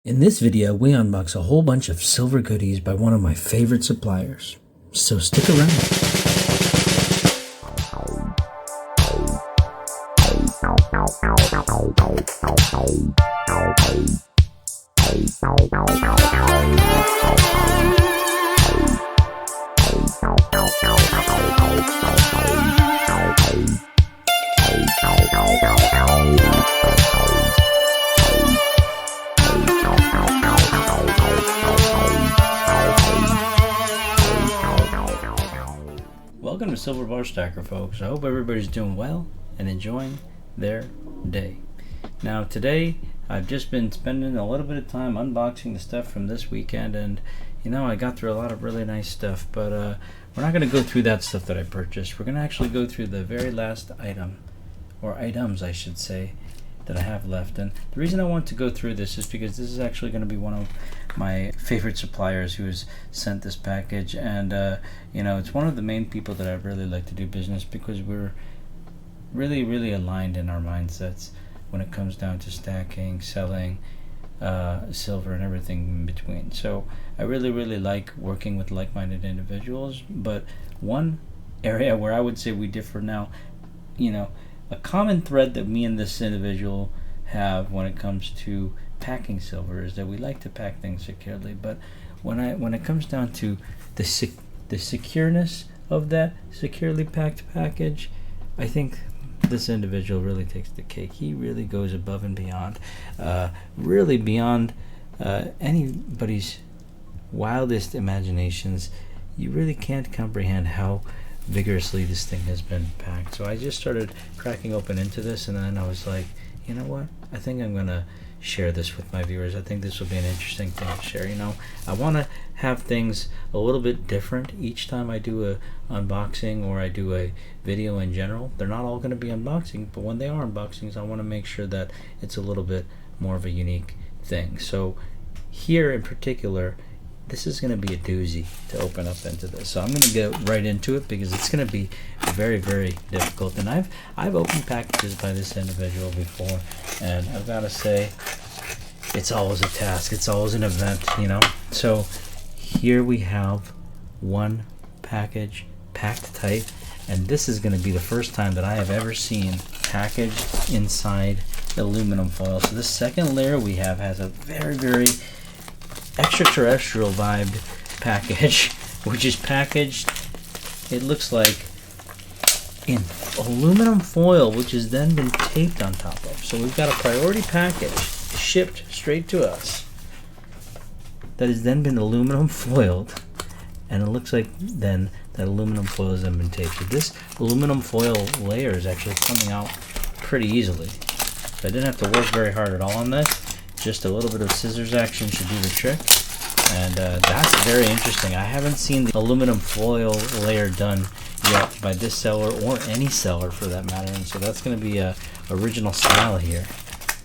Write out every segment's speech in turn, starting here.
In this video, we unbox a whole bunch of silver goodies by one of my favorite suppliers. So stick around. Welcome to Silver Bar Stacker, folks. I hope everybody's doing well and enjoying their day. Now today I've just been spending a little bit of time unboxing the stuff from this weekend, and you know, I got through a lot of really nice stuff, but we're not going to go through that stuff that I purchased. We're going to actually go through the very last item, or items I should say, that I have left. And the reason I want to go through this is because this is actually going to be one of my favorite suppliers who has sent this package, and you know, it's one of the main people that I really like to do business because we're really aligned in our mindsets when it comes down to stacking, selling silver, and everything in between. So I really like working with like-minded individuals. But one area where I would say we differ now, you know, a common thread that me and this individual have when it comes to packing silver is that we like to pack things securely. But when it comes down to the secureness of that securely packed package, I think this individual really takes the cake. He really goes above and beyond, really beyond anybody's wildest imaginations. You really can't comprehend how vigorously this thing has been packed. So I just started cracking open into this, and then I was like, you know what, I think I'm gonna share this with my viewers. I think this will be an interesting thing to share. You know, I want to have things a little bit different each time I do a unboxing or I do a video in general. They're not all going to be unboxing, but when they are unboxings, I want to make sure that it's a little bit more of a unique thing. So here in particular, this is going to be a doozy to open up into this. So I'm going to get right into it because it's going to be very difficult. And I've opened packages by this individual before, and I've got to say, it's always a task. It's always an event, you know. So here we have one package packed tight, and this is going to be the first time that I have ever seen packaged inside aluminum foil. So this second layer we have has a very extraterrestrial vibed package, which is packaged, it looks like, in aluminum foil, which has then been taped on top of. So we've got a priority package shipped straight to us that has then been aluminum foiled, and it looks like then that aluminum foil has then been taped. So this aluminum foil layer is actually coming out pretty easily. So I didn't have to work very hard at all on this. Just a little bit of scissors action should do the trick, and that's very interesting. I haven't seen the aluminum foil layer done yet by this seller or any seller for that matter, and so that's going to be a original style here.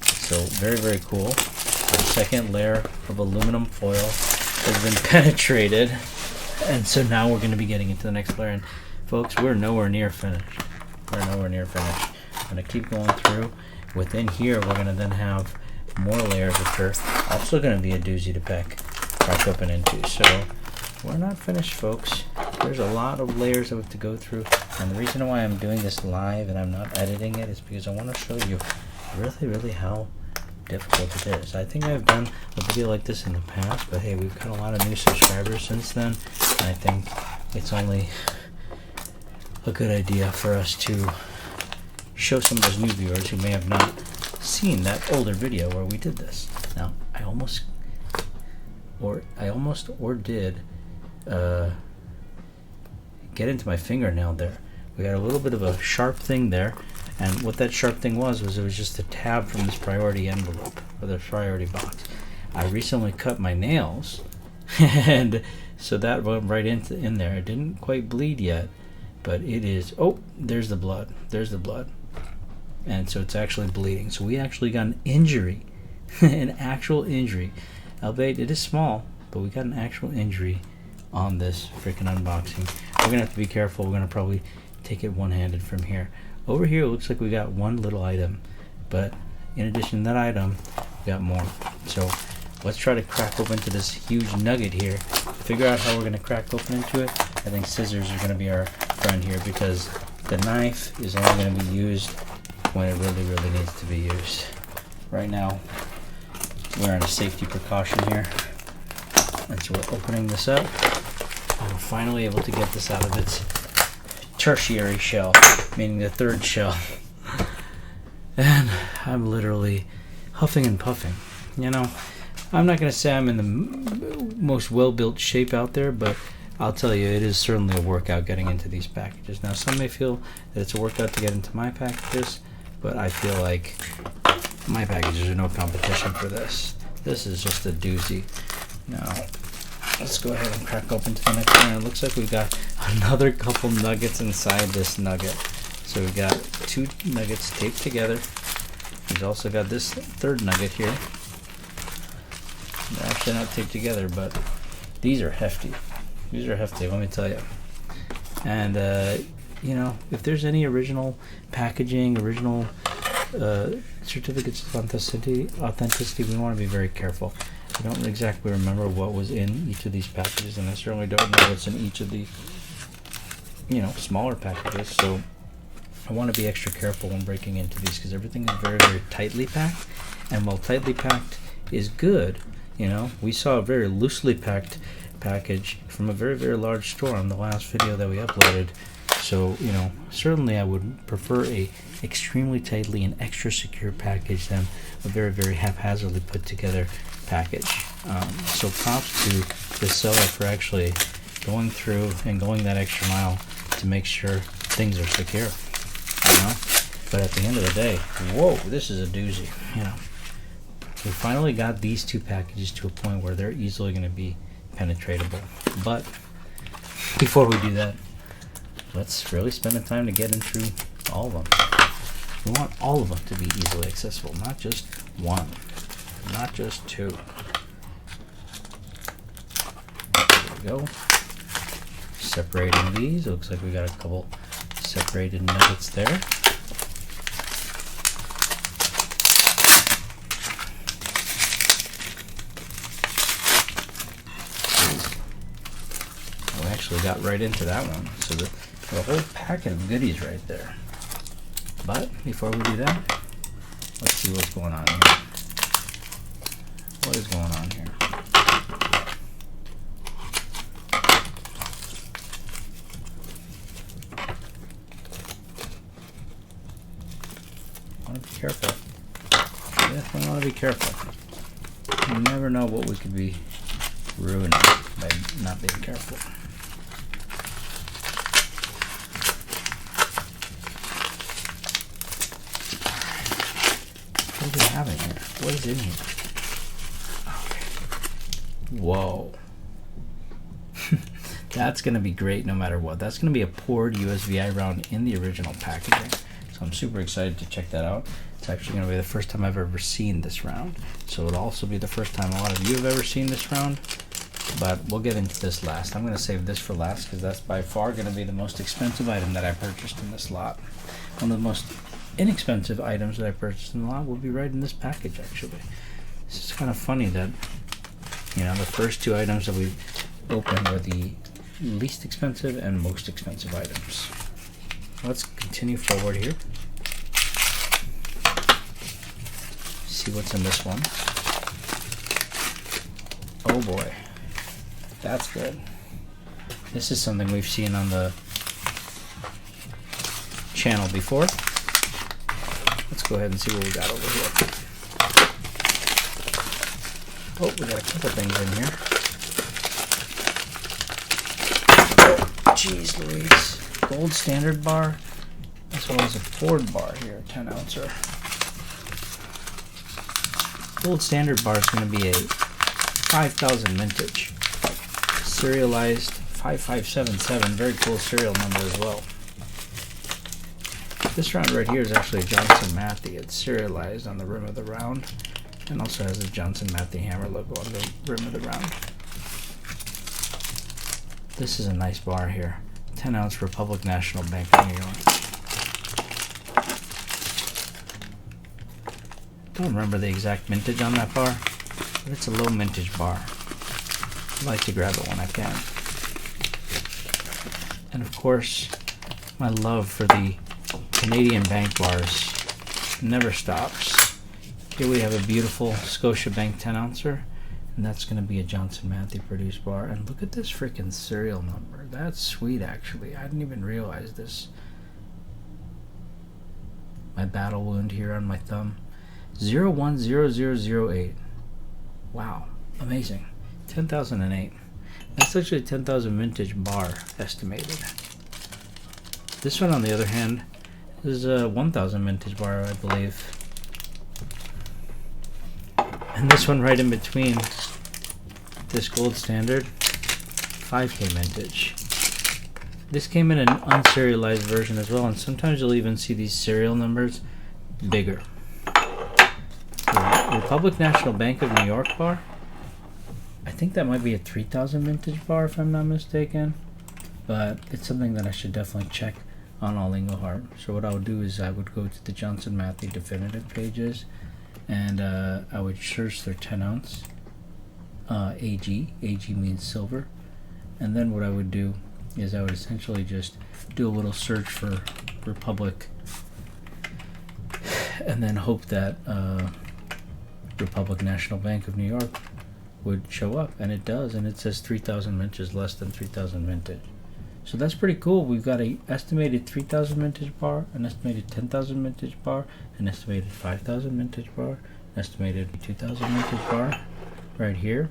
So very cool. The second layer of aluminum foil has been penetrated, and so now we're going to be getting into the next layer. And folks, we're nowhere near finished. I'm going to keep going through. Within here, we're going to then have more layers, which are also going to be a doozy to crack open into. So we're not finished, folks. There's a lot of layers that we have to go through, and the reason why I'm doing this live and I'm not editing it is because I want to show you really how difficult it is. I think I've done a video like this in the past, but hey, we've got a lot of new subscribers since then, and I think it's only a good idea for us to show some of those new viewers who may have not seen that older video where we did this. Now I almost did get into my fingernail there. We got a little bit of a sharp thing there, and what that sharp thing was it was just a tab from this priority envelope or the priority box. I recently cut my nails and so that went right in there. It didn't quite bleed yet, but it is, oh, there's the blood, and so it's actually bleeding. So we actually got an injury an actual injury, albeit it is small, but we got an actual injury on this freaking unboxing. We're gonna have to be careful. We're gonna probably take it one-handed from here. Over here it looks like we got one little item, but in addition to that item we got more. So let's try to crack open to this huge nugget here. Figure out how we're going to crack open into it. I think scissors are going to be our friend here, because the knife is only going to be used when it really, really needs to be used. Right now, we're on a safety precaution here. And so we're opening this up. And we're finally able to get this out of its tertiary shell, meaning the third shell. And I'm literally huffing and puffing. You know, I'm not going to say I'm in the most well-built shape out there, but I'll tell you, it is certainly a workout getting into these packages. Now, some may feel that it's a workout to get into my packages, but I feel like my packages are no competition for this. This is just a doozy. Now, let's go ahead and crack open to the next one. It looks like we've got another couple nuggets inside this nugget. So we've got 2 nuggets taped together. We've also got this third nugget here. They're actually not taped together, but these are hefty. These are hefty, let me tell you. And, you know, if there's any original packaging, original certificates of authenticity, we want to be very careful. I don't exactly remember what was in each of these packages, and I certainly don't know what's in each of the, you know, smaller packages. So I want to be extra careful when breaking into these, because everything is very, very tightly packed. And while tightly packed is good, you know, we saw a very loosely packed package from a very, very large store on the last video that we uploaded. So, you know, certainly I would prefer a extremely tightly and extra secure package than a very, very haphazardly put together package. So props to the seller for actually going through and going that extra mile to make sure things are secure, you know. But at the end of the day, whoa, this is a doozy, you know. We finally got these 2 packages to a point where they're easily going to be penetratable. But before we do that, let's really spend the time to get in through all of them. We want all of them to be easily accessible, not just one, not just 2. There we go. Separating these, it looks like we got a couple separated nuggets there. We actually got right into that one, so the whole packet of goodies right there. But before we do that, let's see what's going on here. What is going on here? I want to be careful. Definitely want to be careful. You never know what we could be ruining by not being careful. What do we have in here? What is in here? Okay. Whoa. That's going to be great no matter what. That's going to be a poured USVI round in the original packaging. So I'm super excited to check that out. It's actually going to be the first time I've ever seen this round. So it'll also be the first time a lot of you have ever seen this round. But we'll get into this last. I'm going to save this for last because that's by far going to be the most expensive item that I purchased in this lot. One of the most inexpensive items that I purchased in the lot will be right in this package, actually. It's just kind of funny that, you know, the first 2 items that we opened were the least expensive and most expensive items. Let's continue forward here. See what's in this one. Oh boy. That's good. This is something we've seen on the channel before. Let's go ahead and see what we got over here. Oh, we got a couple things in here. Oh, jeez Louise. Gold standard bar, as well as a poured bar here, 10 ouncer. Gold standard bar is going to be a 5000 vintage. Serialized 5577, very cool serial number as well. This round right here is actually a Johnson Matthey. It's serialized on the rim of the round and also has a Johnson Matthey hammer logo on the rim of the round. This is a nice bar here. 10 ounce Republic National Bank of New York. Don't remember the exact vintage on that bar, but it's a low mintage bar. I like to grab it when I can. And of course, my love for the Canadian bank bars never stops. Here we have a beautiful Scotiabank 10 ouncer, and that's going to be a Johnson Matthey produced bar. And look at this freaking serial number. That's sweet, actually. I didn't even realize this. My battle wound here on my thumb. 010008. Wow, amazing. 10,008. That's actually 10,000 vintage bar estimated. This one, on the other hand, is a 1,000 vintage bar, I believe. And this one right in between, this gold standard, 5K vintage. This came in an unserialized version as well, and sometimes you'll even see these serial numbers bigger. The Republic National Bank of New York bar, I think that might be a 3,000 vintage bar if I'm not mistaken, but it's something that I should definitely check on all Engelhard. So what I would do is I would go to the Johnson Matthey definitive pages, and I would search their 10 ounce AG. AG means silver. And then what I would do is I would essentially just do a little search for Republic, and then hope that Republic National Bank of New York would show up, and it does, and it says 3,000 vintage, less than 3,000 vintage. So that's pretty cool. We've got an estimated 3,000 vintage bar, an estimated 10,000 vintage bar, an estimated 5,000 vintage bar, an estimated 2,000 vintage bar right here.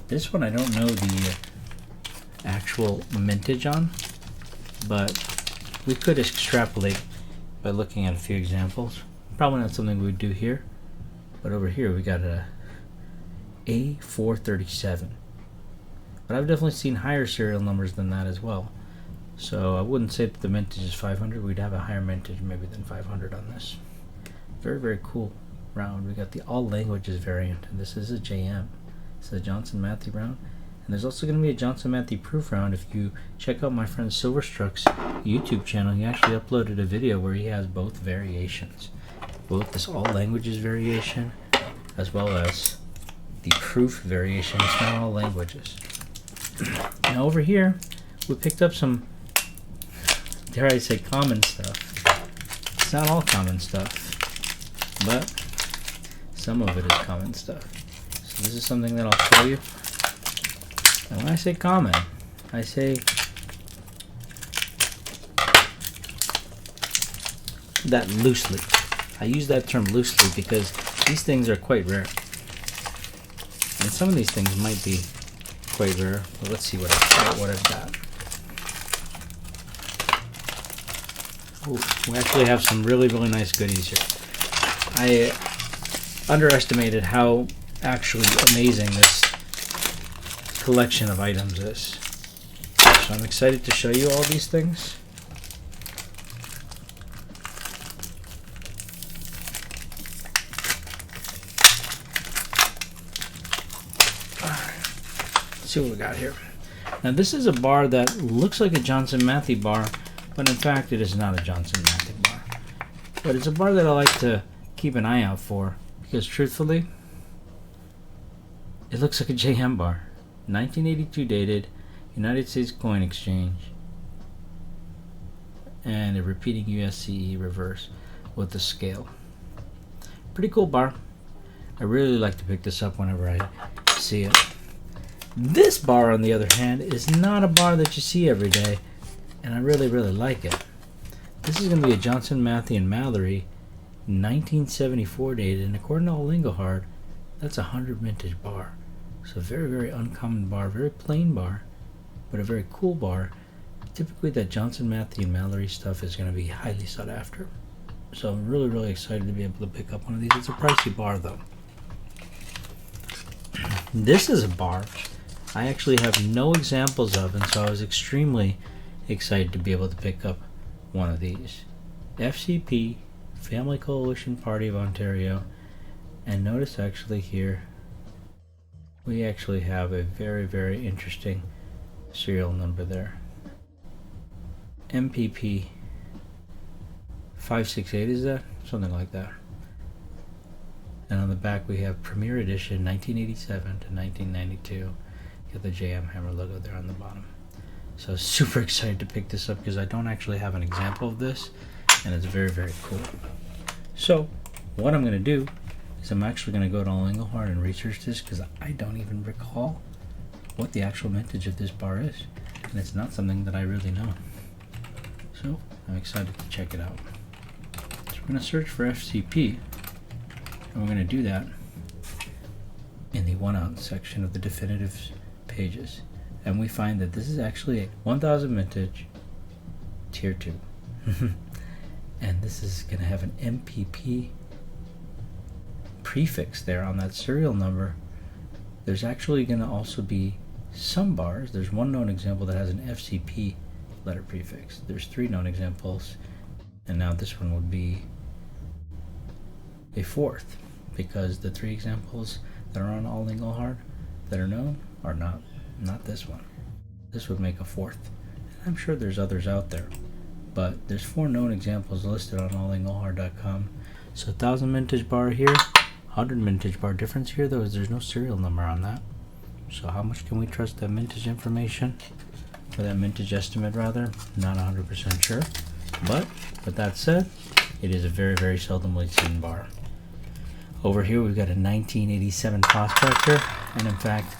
This one I don't know the actual mintage on, but we could extrapolate by looking at a few examples. Probably not something we would do here, but over here we got a A437. But I've definitely seen higher serial numbers than that as well. So I wouldn't say that the mintage is 500. We'd have a higher mintage maybe than 500 on this. Very, very cool round. We got the all languages variant, and this is a JM. It's a Johnson Matthey round. And there's also going to be a Johnson Matthey proof round. If you check out my friend Silverstruck's YouTube channel, he actually uploaded a video where he has both variations. Both this all languages variation as well as the proof variation. It's not all languages. Now over here, we picked up some, dare I say, common stuff. It's not all common stuff, but some of it is common stuff. So this is something that I'll show you. And when I say common, I say that loosely. I use that term loosely because these things are quite rare. And some of these things might be quite rare, but let's see what I've got. Ooh, we actually have some really, really nice goodies here. I underestimated how actually amazing this collection of items is. So I'm excited to show you all these things. See what we got here. Now this is a bar that looks like a Johnson Matthey bar, but in fact it is not a Johnson Matthey bar. But it's a bar that I like to keep an eye out for because truthfully, it looks like a JM bar. 1982 dated, United States Coin Exchange, and a repeating USVI reverse with the scale. Pretty cool bar. I really like to pick this up whenever I see it. This bar, on the other hand, is not a bar that you see every day, and I really, really like it. This is going to be a Johnson Matthey and Mallory 1974 dated, and according to all Engelhard, that's a 100 vintage bar. So very, very uncommon bar, very plain bar, but a very cool bar. Typically that Johnson Matthey and Mallory stuff is going to be highly sought after. So I'm really, really excited to be able to pick up one of these. It's a pricey bar though. This is a bar I actually have no examples of, and so I was extremely excited to be able to pick up one of these. FCP, Family Coalition Party of Ontario, and notice actually here we actually have a very, very interesting serial number there. MPP 568, is that? Something like that. And on the back we have Premier Edition 1987 to 1992. Got the JM Hammer logo there on the bottom. So super excited to pick this up because I don't actually have an example of this, and it's very, very cool. So what I'm going to do is I'm actually going to go to Engelhard and research this because I don't even recall what the actual vintage of this bar is, and it's not something that I really know. So I'm excited to check it out. So we're going to search for FCP, and we're going to do that in the 1 ounce section of the definitive pages. And we find that this is actually a 1000 vintage tier 2. And this is going to have an MPP prefix there on that serial number. There's actually going to also be some bars. There's one known example that has an FCP letter prefix. There's 3 known examples, and now this one would be a 4th, because the 3 examples that are on all Engelhard that are known are not this one. This would make a 4th. I'm sure there's others out there, but there's 4 known examples listed on allengelhard.com. So 1000 vintage bar here, 100 vintage bar. Difference here though is there's no serial number on that. So how much can we trust that vintage information, or that vintage estimate rather? Not 100% sure. But with that said, it is a very, very seldomly seen bar. Over here we've got a 1987 Prospector, and in fact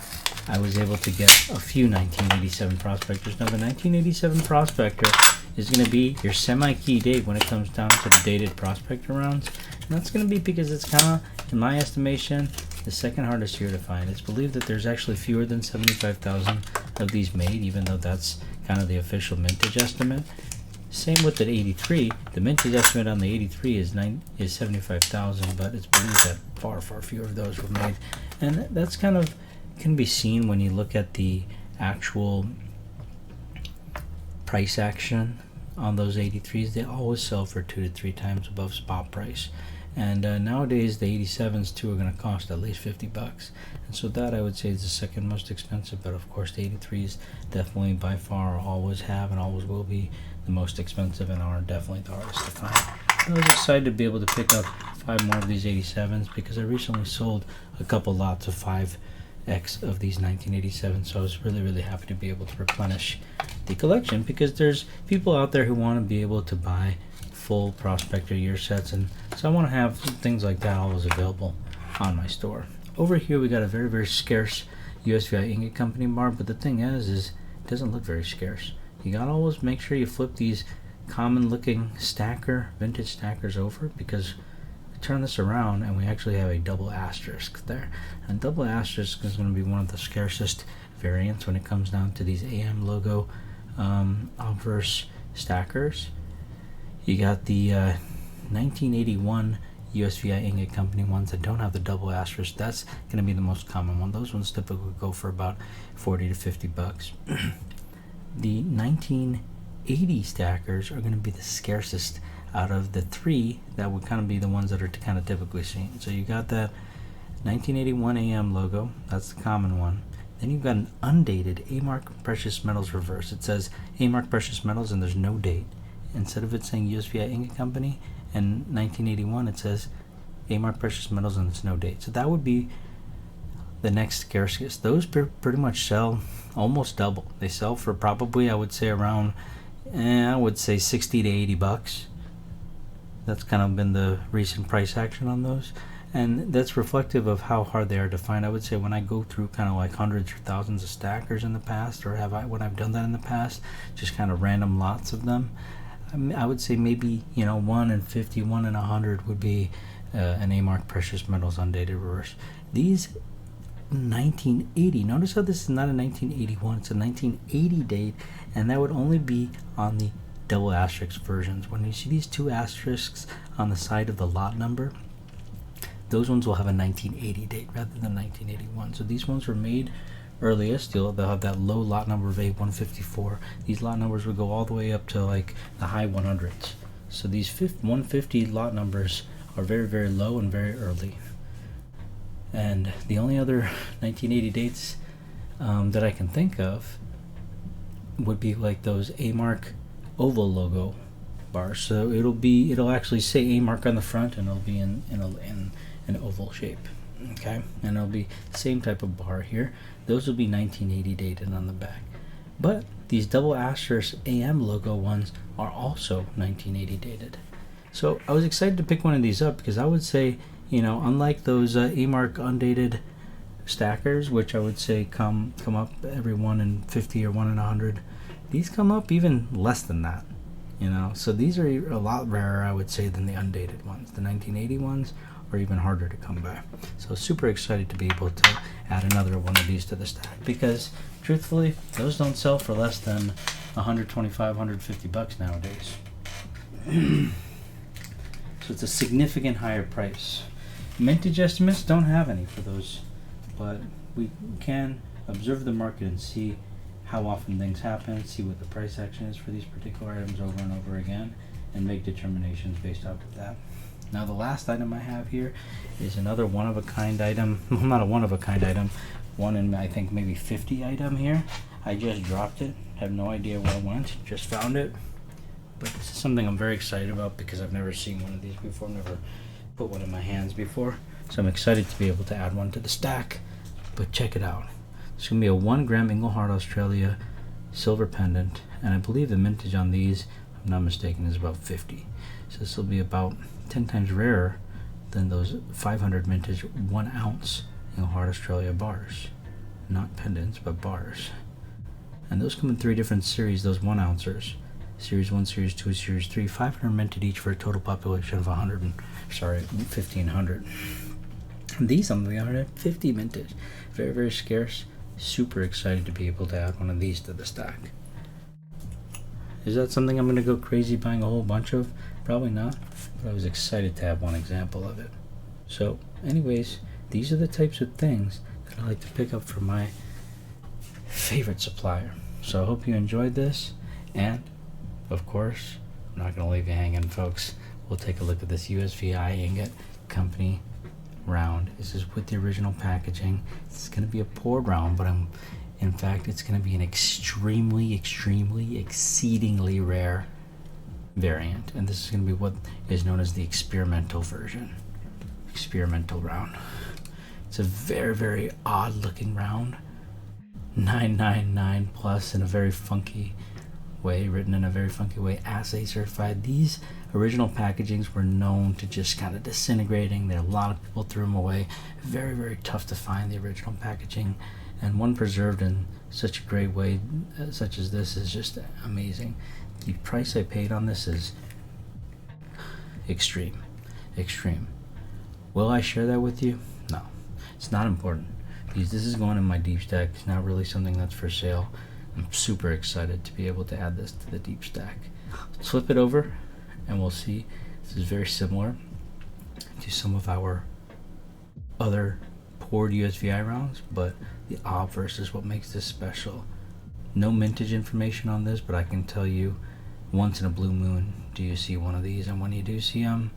I was able to get a few 1987 Prospectors. Now the 1987 Prospector is going to be your semi-key date when it comes down to the dated Prospector rounds. And that's going to be because it's kind of, in my estimation, the second hardest year to find. It's believed that there's actually fewer than 75,000 of these made, even though that's kind of the official mintage estimate. Same with the 83. The mintage estimate on the 83 is 75,000, but it's believed that far, far fewer of those were made. And that's kind of can be seen when you look at the actual price action on those 83s. They always sell for 2 to 3 times above spot price, and nowadays the 87s too are going to cost at least $50, and so that I would say is the second most expensive. But of course the 83s definitely by far always have and always will be the most expensive and are definitely the hardest to find. I was excited to be able to pick up 5 more of these 87s because I recently sold a couple lots of 5X of these 1987s, so I was really, really happy to be able to replenish the collection, because there's people out there who want to be able to buy full Prospector year sets, and so I want to have things like that always available on my store. Over here we got a very, very scarce USVI Ingot Company bar, but the thing is it doesn't look very scarce. You gotta always make sure you flip these common looking vintage stackers over, because turn this around and we actually have a double asterisk there, and double asterisk is going to be one of the scarcest variants when it comes down to these AM logo obverse stackers. You got the 1981 USVI Ingot Company ones that don't have the double asterisk. That's going to be the most common one. Those ones typically go for about $40 to $50. The 1980 stackers are going to be the scarcest out of the 3 that would kind of be the ones that are kind of typically seen. So you got that 1981 AM logo, that's the common one. Then you've got an undated A-Mark Precious Metals reverse. It says A-Mark Precious Metals and there's no date. Instead of it saying USVI Ingot Company and 1981, it says A-Mark Precious Metals and there's no date. So that would be the next scarcest. Those pretty much sell almost double. They sell for probably, I would say, around $60 to $80. That's kind of been the recent price action on those, and that's reflective of how hard they are to find. I would say when I go through kind of like hundreds or thousands of stackers in the past, or when I've done that in the past, just kind of random lots of them, I would say maybe 1 in 50, 1 in 100 would be an A-Mark Precious Metals undated reverse. These 1980, notice how this is not a 1981, it's a 1980 date, and that would only be on the double asterisk versions. When you see these 2 asterisks on the side of the lot number, those ones will have a 1980 date rather than 1981. So these ones were made earliest. They'll have that low lot number of A154. These lot numbers would go all the way up to like the high 100s. So these 150 lot numbers are very, very low and very early. And the only other 1980 dates that I can think of would be like those A-Mark oval logo bars. So it'll actually say A-Mark on the front, and it'll be in an oval shape. Okay, and it'll be same type of bar here. Those will be 1980 dated on the back. But these double asterisk AM logo ones are also 1980 dated. So I was excited to pick one of these up because I would say, unlike those A-Mark undated stackers, which I would say come up every 1 in 50 or 1 in 100, these come up even less than that. So these are a lot rarer, I would say, than the undated ones. The 1980 ones are even harder to come by. So super excited to be able to add another one of these to the stack because truthfully, those don't sell for less than 125, 150 bucks nowadays. So it's a significant higher price. Mintage estimates don't have any for those, but we can observe the market and see how often things happen, see what the price action is for these particular items over and over again, and make determinations based off of that. Now the last item I have here is another one-of-a-kind item. Well, not a one-of-a-kind item, one in I think maybe 50 item here. I just dropped it, have no idea where it went, just found it. But this is something I'm very excited about because I've never seen one of these before, never put one in my hands before. So I'm excited to be able to add one to the stack. But check it out. It's going to be a 1 gram Engelhard Australia silver pendant, and I believe the mintage on these, if I'm not mistaken, is about 50. So this will be about 10 times rarer than those 500 mintage 1 ounce Engelhard Australia bars. Not pendants, but bars. And those come in 3 different series, those 1 ouncers. Series 1, Series 2, Series 3, 500 minted each for a total population of 1,500. These I'm going to 150 minted. Very, very scarce. Super excited to be able to add one of these to the stack. Is that something I'm going to go crazy buying a whole bunch of? Probably not, but I was excited to have one example of it. So anyways, these are the types of things that I like to pick up from my favorite supplier. So I hope you enjoyed this, and of course, I'm not going to leave you hanging, folks. We'll take a look at this USVI ingot company round. This is with the original packaging. It's going to be a poured round, but in fact, it's going to be an extremely, exceedingly rare variant. And this is going to be what is known as the experimental version. Experimental round. It's a very, very odd looking round. 999 plus in a very funky way, written in a very funky way, assay certified. These original packagings were known to just kind of disintegrating. There, a lot of people threw them away. Very, very tough to find the original packaging, and one preserved in such a great way, such as this, is just amazing. The price I paid on this is extreme. Will I share that with you? No, it's not important because this is going in my deep stack. It's not really something that's for sale. I'm super excited to be able to add this to the deep stack. Let's flip it over and we'll see. This is very similar to some of our other poured USVI rounds, but the obverse is what makes this special. No mintage information on this, but I can tell you once in a blue moon do you see one of these, and when you do see them,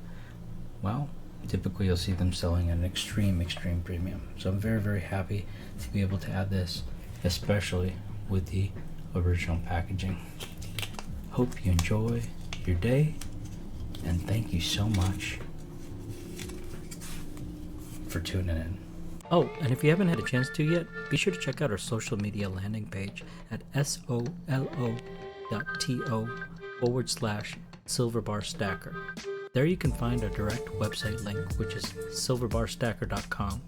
well, typically you'll see them selling at an extreme premium. So I'm very, very happy to be able to add this, especially with the original packaging. Hope you enjoy your day, and thank you so much for tuning in. Oh, and if you haven't had a chance to yet, be sure to check out our social media landing page at solo.to/silverbarstacker. There you can find our direct website link, which is silverbarstacker.com,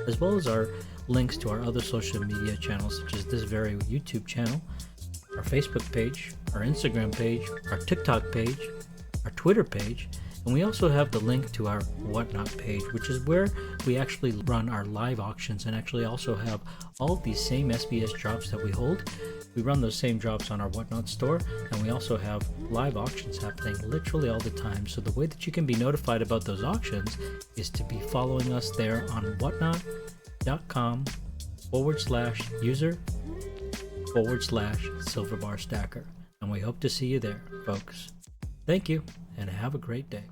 as well as our links to our other social media channels, such as this very YouTube channel, our Facebook page, our Instagram page, our TikTok page, our Twitter page, and we also have the link to our Whatnot page, which is where we actually run our live auctions and actually also have all of these same SBS drops that we hold. We run those same drops on our Whatnot store, and we also have live auctions happening literally all the time. So the way that you can be notified about those auctions is to be following us there on whatnot.com/user/silverbarstacker. And we hope to see you there, folks. Thank you, and have a great day.